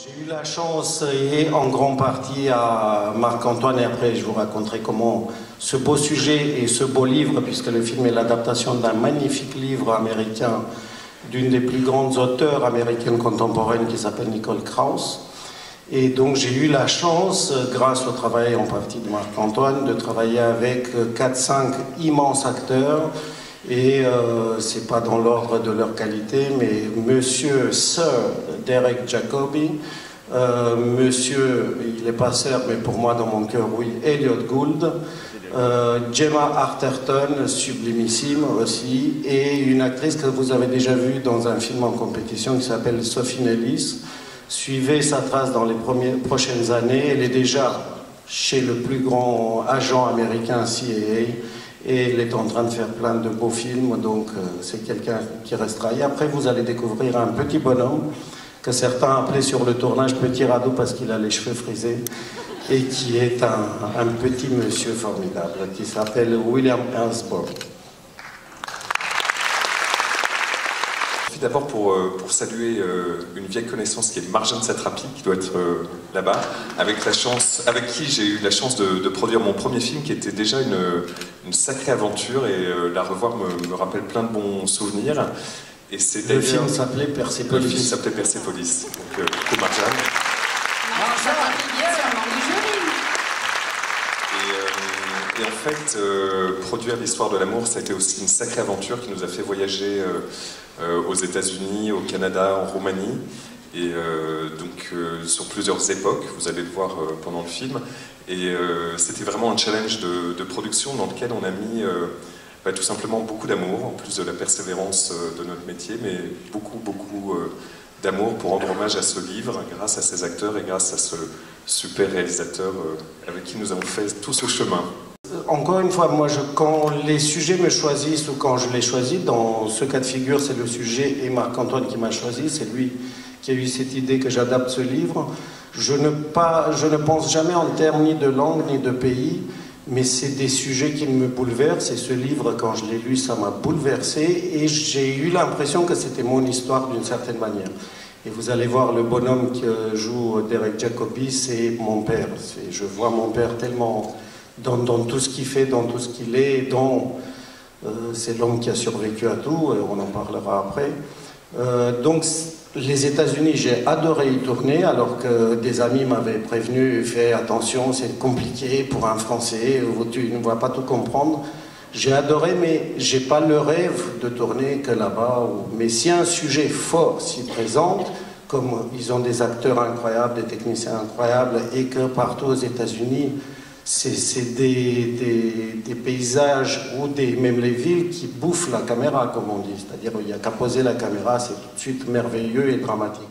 J'ai eu la chance, et en grande partie à Marc-Antoine, et après je vous raconterai comment ce beau sujet et ce beau livre, puisque le film est l'adaptation d'un magnifique livre américain d'une des plus grandes auteurs américaines contemporaines qui s'appelle Nicole Krauss. Et donc j'ai eu la chance, grâce au travail en partie de Marc-Antoine, de travailler avec 4-5 immenses acteurs. Et c'est pas dans l'ordre de leur qualité, mais Monsieur Sir Derek Jacobi, Monsieur, il est pas Sir, mais pour moi dans mon cœur, oui, Elliot Gould, Gemma Arterton, sublimissime aussi, et une actrice que vous avez déjà vue dans un film en compétition qui s'appelle Sophie Nellis. Suivez sa trace dans les prochaines années. Elle est déjà chez le plus grand agent américain CIA. Et elle est en train de faire plein de beaux films, donc c'est quelqu'un qui restera. Et après, vous allez découvrir un petit bonhomme que certains appelaient sur le tournage Petit Radeau parce qu'il a les cheveux frisés et qui est un petit monsieur formidable qui s'appelle William Ellsworth. D'abord pour saluer une vieille connaissance qui est Marjane Satrapi, qui doit être là-bas, avec qui j'ai eu la chance de produire mon premier film, qui était déjà une sacrée aventure, et la revoir me rappelle plein de bons souvenirs. Et le film s'appelait Persepolis. Le film s'appelait Persepolis. Donc, coucou Marjane. Et en fait, produire l'histoire de l'amour, ça a été aussi une sacrée aventure qui nous a fait voyager aux États-Unis, au Canada, en Roumanie, et donc sur plusieurs époques, vous allez le voir pendant le film. Et c'était vraiment un challenge de production dans lequel on a mis tout simplement beaucoup d'amour, en plus de la persévérance de notre métier, mais beaucoup d'amour pour rendre hommage à ce livre, grâce à ces acteurs et grâce à ce super réalisateur avec qui nous avons fait tout ce chemin. Encore une fois, moi, quand les sujets me choisissent ou quand je les choisis, dans ce cas de figure, c'est le sujet et Marc-Antoine qui m'a choisi, c'est lui qui a eu cette idée que j'adapte ce livre. Je ne pense jamais en termes ni de langue ni de pays, mais c'est des sujets qui me bouleversent, et ce livre, quand je l'ai lu, ça m'a bouleversé, et j'ai eu l'impression que c'était mon histoire d'une certaine manière. Et vous allez voir le bonhomme que joue Derek Jacobi, c'est mon père. Je vois mon père tellement dans tout ce qu'il fait, dans tout ce qu'il est, c'est l'homme qui a survécu à tout, on en parlera après. Donc les États-Unis, j'ai adoré y tourner, alors que des amis m'avaient prévenu, fais attention, c'est compliqué pour un Français, tu ne vas pas tout comprendre. J'ai adoré, mais j'ai pas le rêve de tourner que là-bas. Mais si un sujet fort s'y présente, comme ils ont des acteurs incroyables, des techniciens incroyables, et que partout aux États-Unis, c'est des paysages ou même les villes qui bouffent la caméra, comme on dit. C'est-à-dire qu'il n'y a qu'à poser la caméra, c'est tout de suite merveilleux et dramatique.